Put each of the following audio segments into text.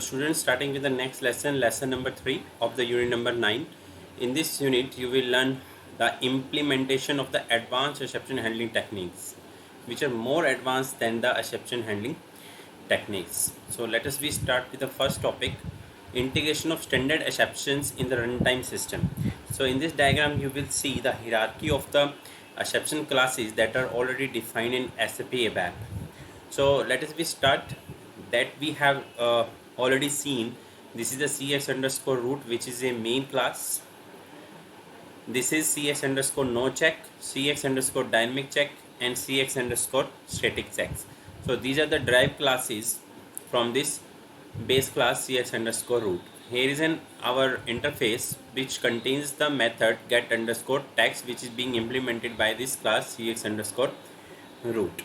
students, starting with the next lesson, lesson number 3 of the unit number 9. In this unit, you will learn the implementation of the advanced exception handling techniques, which are more advanced than the exception handling techniques. So let us start with the first topic, integration of standard exceptions in the runtime system. So in this diagram, you will see the hierarchy of the exception classes that are already defined in SAP ABAP. So let us start that we have already seen. This is the CX underscore root, which is a main class. This is CX underscore no check, CX underscore dynamic check, and CX underscore static checks. So these are the derived classes from this base class CX underscore root. Here is our interface which contains the method get underscore text, which is being implemented by this class CX underscore root.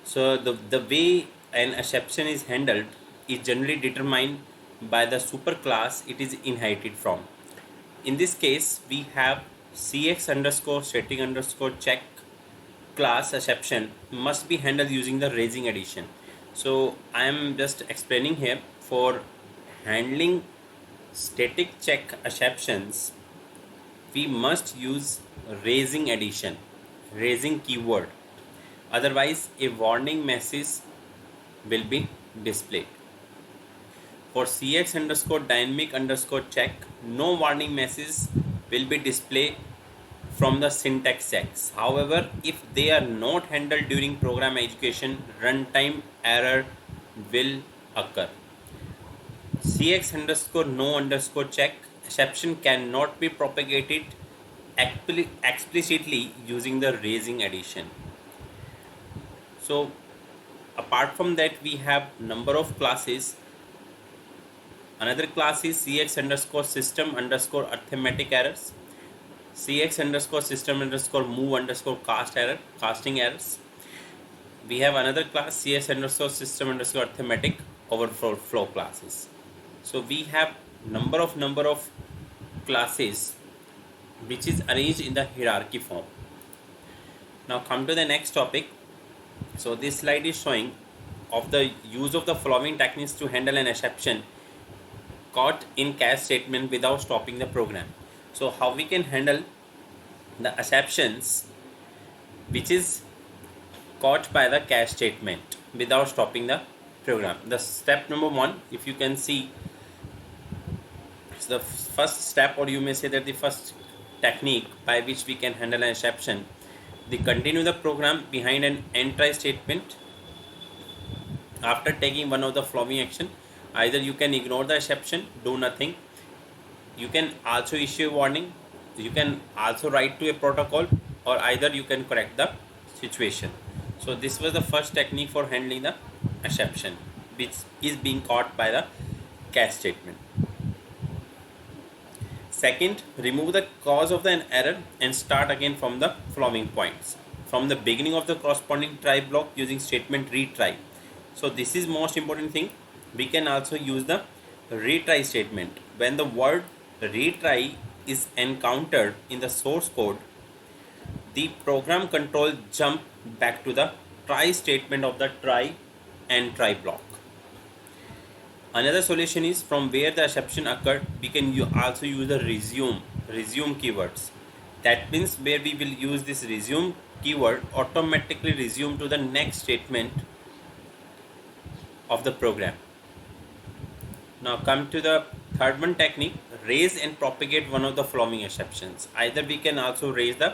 So the way an exception is handled is generally determined by the superclass it is inherited from. In this case, we have CX underscore static underscore check class exception must be handled using the raising addition. So I am just explaining here, for handling static check exceptions, we must use raising addition, raising keyword. Otherwise, a warning message will be displayed. For CX underscore dynamic underscore check, no warning message will be displayed from the syntax checks. However, if they are not handled during program execution, runtime error will occur. CX underscore no underscore check exception cannot be propagated explicitly using the raising addition. So apart from that, we have number of classes. Another class is CX underscore system underscore arithmetic errors, CX underscore system underscore move underscore casting errors. We have another class CX underscore system underscore arithmetic overflow classes. So we have number of classes which is arranged in the hierarchy form. Now come to the next topic. So this slide is showing of the use of the following techniques to handle an exception caught in catch statement without stopping the program. So how we can handle the exceptions which is caught by the catch statement without stopping the program. The step number 1, if you can see, is the first step, or you may say that the first technique by which we can handle an exception. They continue the program behind an entry statement after taking one of the following action. Either you can ignore the exception, do nothing. You can also issue a warning. You can also write to a protocol, or either you can correct the situation. So this was the first technique for handling the exception which is being caught by the catch statement. Second, remove the cause of the error and start again from the following points. From the beginning of the corresponding try block using statement retry. So this is most important thing. We can also use the retry statement. When the word retry is encountered in the source code, the program control jump back to the try statement of the try and try block. Another solution is, from where the exception occurred, we can also use the resume keywords. That means where we will use this resume keyword, automatically resume to the next statement of the program. Now come to the third one technique, raise and propagate one of the following exceptions. Either we can also raise the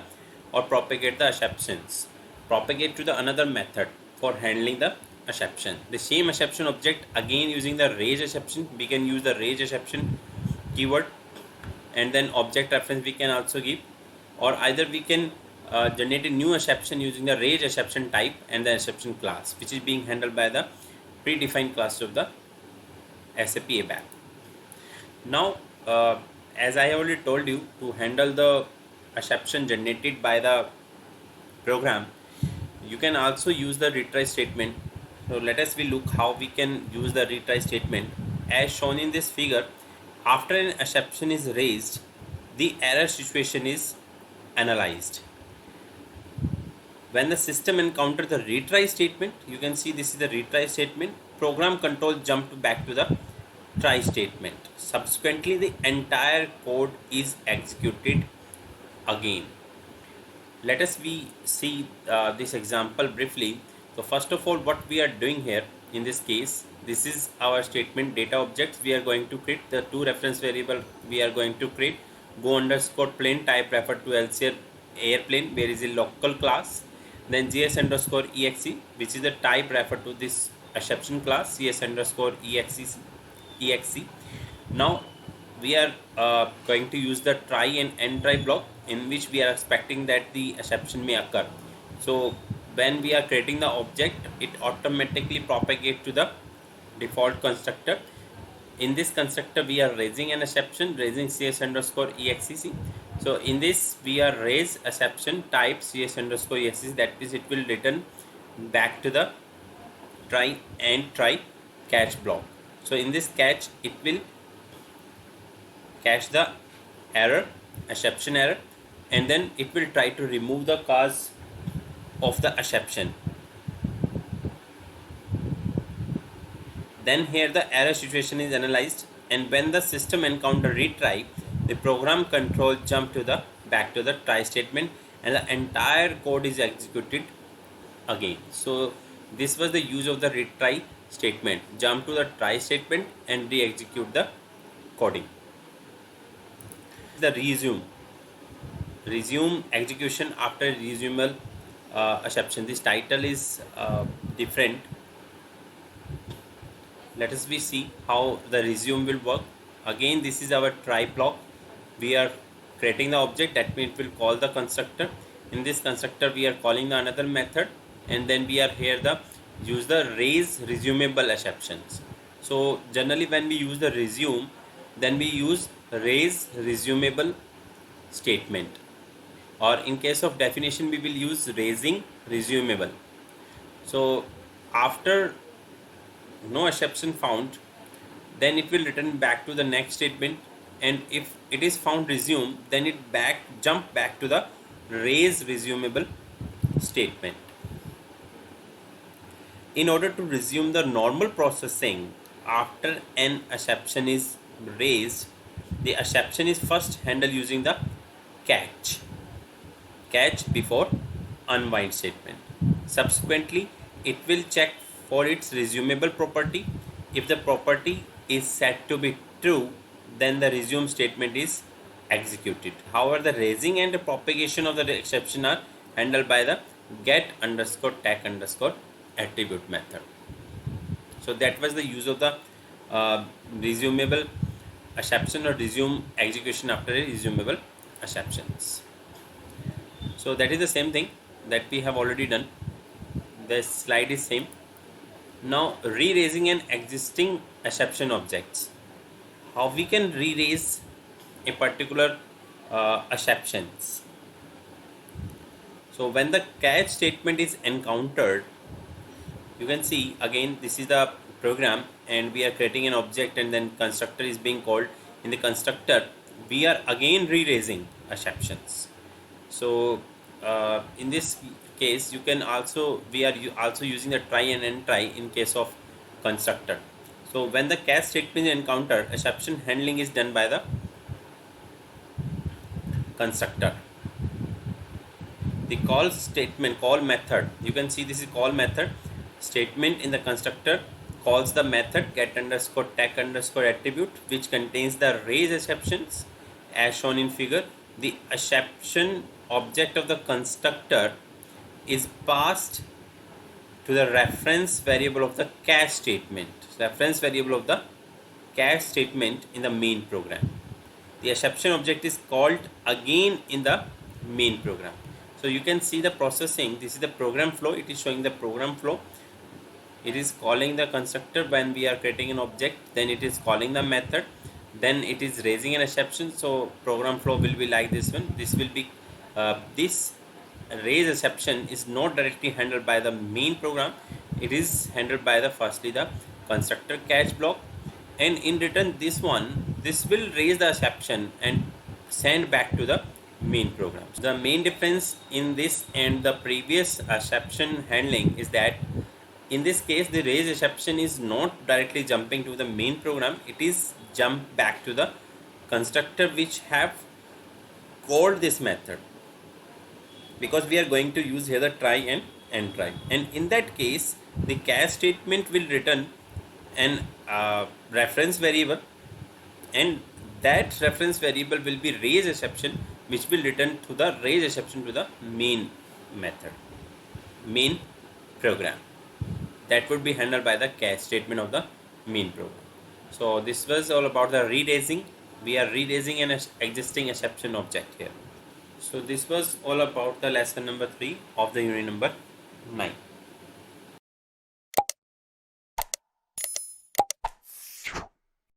or propagate the exceptions. Propagate to the another method for handling the exception. The same exception object, again using the raise exception, we can use the raise exception keyword, and then object reference we can also give, or either we can generate a new exception using the raise exception type and the exception class, which is being handled by the predefined class of the SAP ABAP. Now, as I already told you, to handle the exception generated by the program, you can also use the retry statement. So let us look how we can use the retry statement. As shown in this figure, after an exception is raised, the error situation is analyzed. When the system encounters the retry statement, you can see this is the retry statement. Program control jumped back to the try statement. Subsequently, the entire code is executed again. Let us see this example briefly. So first of all, what we are doing here in this case, this is our statement data objects. We are going to create the two reference variable. We are going to create go underscore plane type refer to LCR airplane where is a local class, then gs underscore exe which is the type refer to this exception class cs underscore exe. Now we are going to use the try and end try block in which we are expecting that the exception may occur. So when we are creating the object, it automatically propagate to the default constructor. In this constructor we are raising an exception, raising cs underscore exec. So in this we are raise exception type cs underscore exec, that is it will return back to the try and try catch block. So in this catch it will catch the error, exception error, and then it will try to remove the cause of the exception. Then here the error situation is analyzed, and when the system encounter retry, the program control jump to the back to the try statement and the entire code is executed again. So this was the use of the retry statement, jump to the try statement and re-execute the coding. The resume execution after resumable exception. This title is different. Let us see how the resume will work. Again, this is our try block. We are creating the object, that means it will call the constructor. In this constructor we are calling the another method, and then we are here the use the raise resumable exceptions. So generally when we use the resume, then we use raise resumable statement, or in case of definition we will use raising resumable. So after no exception found, then it will return back to the next statement, and if it is found resume, then it jump back to the raise resumable statement. In order to resume the normal processing after an exception is raised, the exception is first handled using the catch before unwind statement. Subsequently, it will check for its resumable property. If the property is set to be true, then the resume statement is executed. However, the raising and the propagation of the exception are handled by the get underscore tag underscore attribute method. So that was the use of the resumable exception or resume execution after a resumable exceptions. So that is the same thing that we have already done. The slide is same. Now re-raising an existing exception objects. How we can re-raise a particular exceptions. So when the catch statement is encountered, you can see again this is the program, and we are creating an object and then constructor is being called. In the constructor we are again re-raising exceptions. So in this case you can also, we are also using the try and end try in case of constructor. So when the catch statement is encountered, exception handling is done by the constructor. The call statement, call method, you can see this is call method statement in the constructor calls the method get underscore tag underscore attribute, which contains the raise exceptions as shown in figure. The exception object of the constructor is passed to the reference variable of the catch statement, reference variable of the catch statement in the main program. The exception object is called again in the main program. So you can see the processing. This is the program flow. It is showing the program flow. It is calling the constructor when we are creating an object, then it is calling the method, then it is raising an exception. So program flow will be like this one. This will be this raise exception is not directly handled by the main program. It is handled by the firstly the constructor catch block, and in return this will raise the exception and send back to the main program. So the main difference in this and the previous exception handling is that In this case, the raise exception is not directly jumping to the main program, it is jump back to the constructor which have called this method, because we are going to use here the try and try, and in that case the catch statement will return an reference variable, and that reference variable will be raise exception, which will return to the raise exception to the main method, main program. That would be handled by the catch statement of the main program. So this was all about the re-raising. We are re-raising an existing exception object here. So this was all about the lesson number 3 of the unit number 9.